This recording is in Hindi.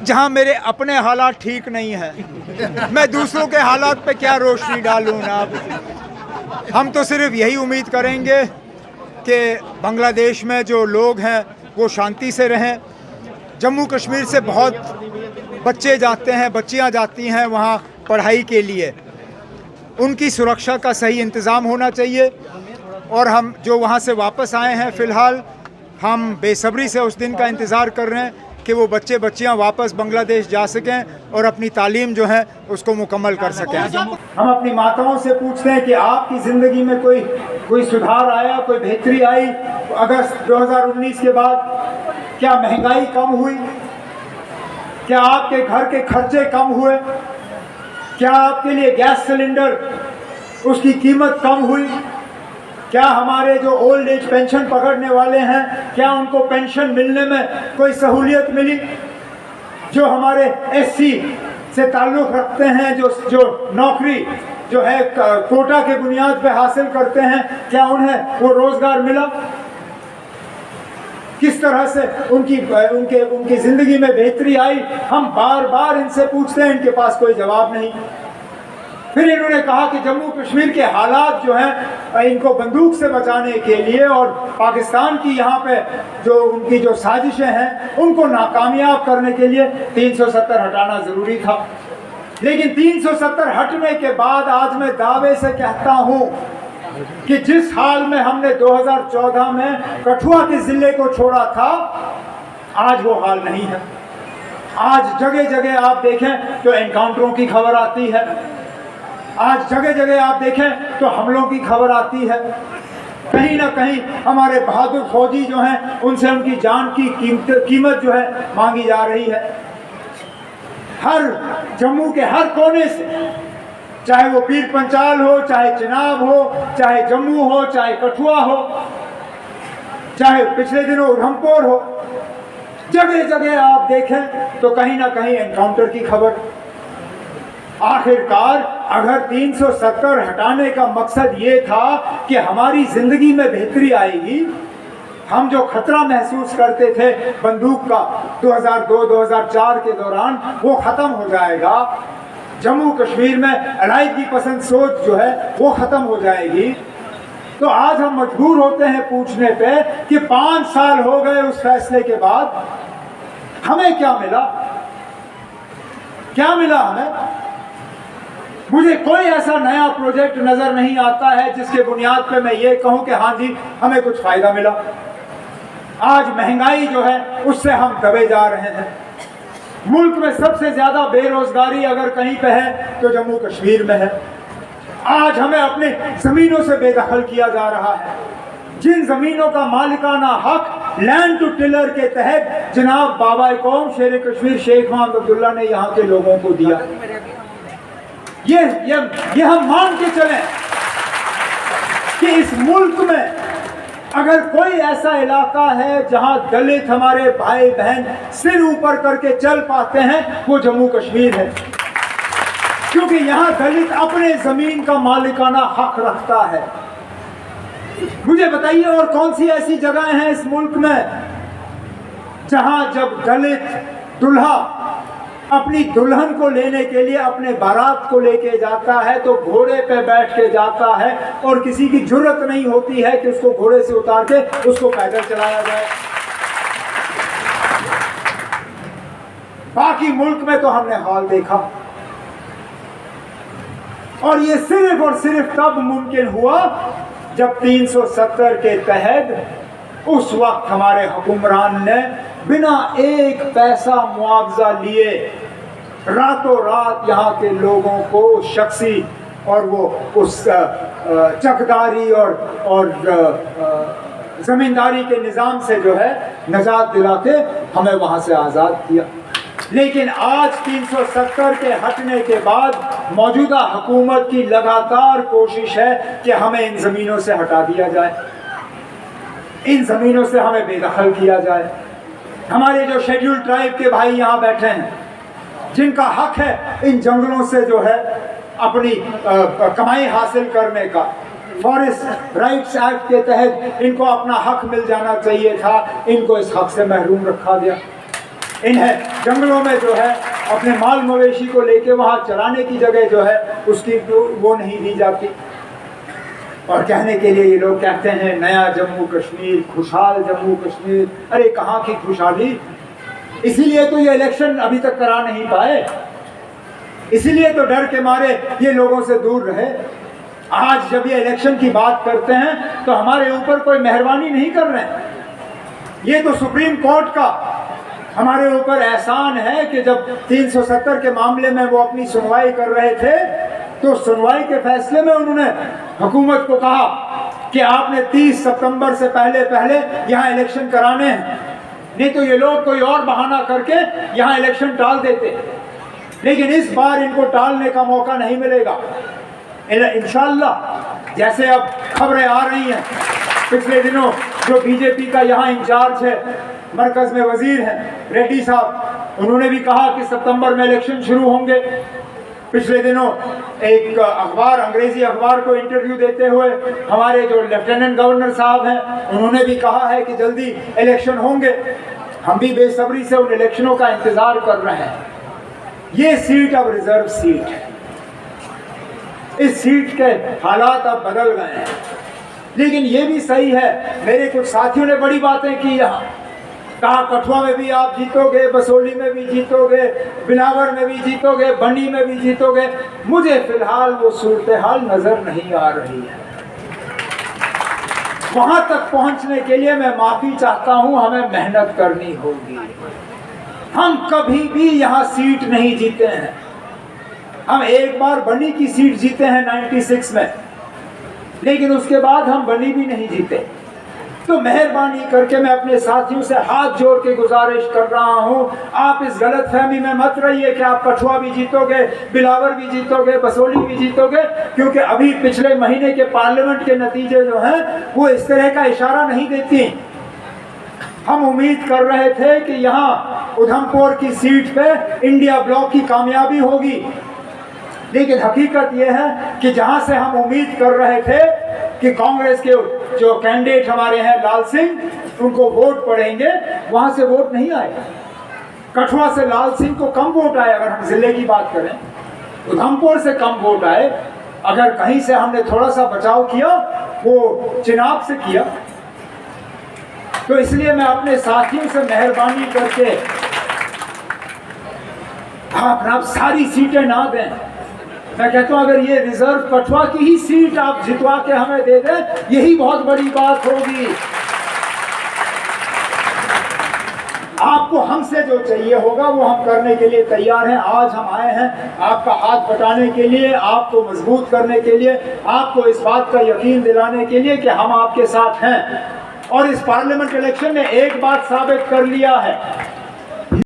जहां मेरे अपने हालात ठीक नहीं है, मैं दूसरों के हालात पे क्या रोशनी डालूं ना। हम तो सिर्फ यही उम्मीद करेंगे कि बांग्लादेश में जो लोग हैं वो शांति से रहें। जम्मू कश्मीर से बहुत बच्चे जाते हैं, बच्चियां जाती हैं वहाँ पढ़ाई के लिए, उनकी सुरक्षा का सही इंतज़ाम होना चाहिए। और हम जो वहाँ से वापस आए हैं, फ़िलहाल हम बेसब्री से उस दिन का इंतज़ार कर रहे हैं कि वो बच्चे बच्चियाँ वापस बांग्लादेश जा सकें और अपनी तालीम जो है उसको मुकम्मल कर सकें। हम अपनी माताओं से पूछते हैं कि आपकी ज़िंदगी में कोई सुधार आया, कोई बेहतरी आई अगस्त 2019 के बाद? क्या महंगाई कम हुई? क्या आपके घर के खर्चे कम हुए? क्या आपके लिए गैस सिलेंडर उसकी कीमत कम हुई? क्या हमारे जो ओल्ड एज पेंशन पकड़ने वाले हैं, क्या उनको पेंशन मिलने में कोई सहूलियत मिली? जो हमारे एससी से ताल्लुक़ रखते हैं, जो नौकरी जो है कोटा के बुनियाद पे हासिल करते हैं, क्या उन्हें वो रोज़गार मिला? किस तरह से उनकी ज़िंदगी में बेहतरी आई? हम बार बार इनसे पूछते हैं, इनके पास कोई जवाब नहीं। फिर इन्होंने कहा कि जम्मू कश्मीर के हालात जो हैं इनको बंदूक से बचाने के लिए और पाकिस्तान की यहाँ पे उनकी जो साजिशें हैं उनको नाकामयाब करने के लिए 370 हटाना ज़रूरी था। लेकिन 370 हटने के बाद आज मैं दावे से कहता हूँ कि जिस हाल में हमने 2014 में कठुआ के ज़िले को छोड़ा था, आज वो हाल नहीं है। आज जगह जगह आप देखें तो एनकाउंटरों की खबर आती है, आज जगह जगह आप देखें तो हमलों की खबर आती है। कहीं ना कहीं हमारे बहादुर फौजी जो हैं उनसे उनकी जान की कीमत जो है मांगी जा रही है। हर जम्मू के हर कोने से, चाहे वो पीर पंचाल हो, चाहे चिनाब हो, चाहे जम्मू हो, चाहे कठुआ हो, चाहे पिछले दिनों उधमपुर हो, जगह जगह आप देखें तो कहीं ना कहीं एनकाउंटर की खबर। आखिरकार अगर 370 हटाने का मकसद ये था कि हमारी जिंदगी में बेहतरी आएगी, हम जो खतरा महसूस करते थे बंदूक का 2002-2004 के दौरान वो खत्म हो जाएगा, जम्मू कश्मीर में अलाइदगी पसंद सोच जो है वो खत्म हो जाएगी, तो आज हम मजबूर होते हैं पूछने पे कि 5 साल हो गए उस फैसले के बाद, हमें क्या मिला? क्या मिला हमें? मुझे कोई ऐसा नया प्रोजेक्ट नजर नहीं आता है जिसके बुनियाद पे मैं ये कहूं कि हाँ जी हमें कुछ फायदा मिला। आज महंगाई जो है उससे हम दबे जा रहे हैं। मुल्क में सबसे ज्यादा बेरोजगारी अगर कहीं पे है तो जम्मू कश्मीर में है। आज हमें अपने जमीनों से बेदखल किया जा रहा है। जिन जमीनों का मालिकाना हक लैंड टू टिलर के तहत जनाब बाबा कौम शेर कश्मीर शेख मोहम्मद अब्दुल्ला ने यहाँ के लोगों को दिया, ये हम मान के चलें कि इस मुल्क में अगर कोई ऐसा इलाका है जहां दलित हमारे भाई बहन सिर ऊपर करके चल पाते हैं वो जम्मू कश्मीर है, क्योंकि यहां दलित अपने जमीन का मालिकाना हक रखता है। मुझे बताइए और कौन सी ऐसी जगह हैं इस मुल्क में जहां जब दलित दूल्हा अपनी दुल्हन को लेने के लिए अपने बारात को लेके जाता है तो घोड़े पे बैठ के जाता है और किसी की जुर्रत नहीं होती है कि उसको घोड़े से उतार के उसको पैदल चलाया जाए। बाकी मुल्क में तो हमने हाल देखा, और ये सिर्फ और सिर्फ तब मुमकिन हुआ जब 370 के तहत उस वक्त हमारे हुक्मरान ने बिना एक पैसा मुआवजा लिए रातों रात यहाँ के लोगों को शख्सी और वो उस चकदारी और जमींदारी के निज़ाम से जो है निजात दिला के हमें वहाँ से आज़ाद किया। लेकिन आज 370 के हटने के बाद मौजूदा हुकूमत की लगातार कोशिश है कि हमें इन ज़मीनों से हटा दिया जाए, इन ज़मीनों से हमें बेदखल किया जाए। हमारे जो शेड्यूल ट्राइब के भाई यहाँ बैठे हैं, जिनका हक है इन जंगलों से जो है अपनी कमाई हासिल करने का, फॉरेस्ट राइट्स एक्ट के तहत इनको अपना हक मिल जाना चाहिए था, इनको इस हक से महरूम रखा गया। इन्हें जंगलों में जो है अपने माल मवेशी को लेके वहाँ चराने की जगह जो है उसकी वो नहीं दी जाती। और कहने के लिए ये लोग कहते हैं नया जम्मू कश्मीर, खुशहाल जम्मू कश्मीर। अरे कहाँ की खुशहाली, इसीलिए तो ये इलेक्शन अभी तक करा नहीं पाए, इसीलिए तो डर के मारे ये लोगों से दूर रहे। आज जब ये इलेक्शन की बात करते हैं तो हमारे ऊपर कोई मेहरबानी नहीं कर रहे हैं। ये तो सुप्रीम कोर्ट का हमारे ऊपर एहसान है कि जब 370 के मामले में वो अपनी सुनवाई कर रहे थे तो सुनवाई के फैसले में उन्होंने हुकूमत को कहा कि आपने 30 सितंबर से पहले यहाँ इलेक्शन कराने हैं, नहीं तो ये लोग कोई और बहाना करके यहाँ इलेक्शन टाल देते। लेकिन इस बार इनको टालने का मौका नहीं मिलेगा इंशाअल्लाह। जैसे अब खबरें आ रही हैं, पिछले दिनों जो बीजेपी का यहाँ इंचार्ज है, मरकज में वजीर हैं रेड्डी साहब, उन्होंने भी कहा कि सितंबर में इलेक्शन शुरू होंगे। पिछले दिनों एक अखबार, अंग्रेजी अखबार को इंटरव्यू देते हुए हमारे जो लेफ्टिनेंट गवर्नर साहब हैं, उन्होंने भी कहा है कि जल्दी इलेक्शन होंगे। हम भी बेसब्री से उन इलेक्शनों का इंतजार कर रहे हैं। ये सीट अब रिजर्व सीट है, इस सीट के हालात अब बदल गए हैं। लेकिन ये भी सही है, मेरे कुछ साथियों ने बड़ी बातें की यहाँ, कहा कठुआ में भी आप जीतोगे, बसोली में भी जीतोगे, बिलावर में भी जीतोगे, बनी में भी जीतोगे। मुझे फिलहाल वो सूरत हाल नजर नहीं आ रही है। वहां तक पहुंचने के लिए मैं माफी चाहता हूं, हमें मेहनत करनी होगी। हम कभी भी यहाँ सीट नहीं जीते हैं। हम एक बार बनी की सीट जीते हैं 96 में, लेकिन उसके बाद हम बनी भी नहीं जीते। तो मेहरबानी करके मैं अपने साथियों से हाथ जोड़ के गुजारिश कर रहा हूं, आप इस गलत फहमी में मत रहिए कि आप कठुआ भी जीतोगे, बिलावर भी जीतोगे, बसोली भी जीतोगे, क्योंकि अभी पिछले महीने के पार्लियामेंट के नतीजे जो हैं वो इस तरह का इशारा नहीं देती। हम उम्मीद कर रहे थे कि यहाँ उधमपुर की सीट पे इंडिया ब्लॉक की कामयाबी होगी, लेकिन हकीकत यह है कि जहां से हम उम्मीद कर रहे थे कि कांग्रेस के जो कैंडिडेट हमारे हैं लाल सिंह, उनको वोट पड़ेंगे, वहां से वोट नहीं आए। कठुआ से लाल सिंह को कम वोट आए, अगर हम जिले की बात करें, उधमपुर से कम वोट आए। अगर कहीं से हमने थोड़ा सा बचाव किया वो चिनाब से किया। तो इसलिए मैं अपने साथियों से मेहरबानी करके आप सारी सीटें ना दें। मैं कहता हूं अगर ये रिजर्व कठुआ की ही सीट आप जितवा के हमें दे दें, यही बहुत बड़ी बात होगी। आपको हमसे जो चाहिए होगा वो हम करने के लिए तैयार हैं। आज हम आए हैं आपका हाथ बटाने के लिए, आपको मजबूत करने के लिए, आपको इस बात का यकीन दिलाने के लिए कि हम आपके साथ हैं। और इस पार्लियामेंट इलेक्शन ने एक बात साबित कर लिया है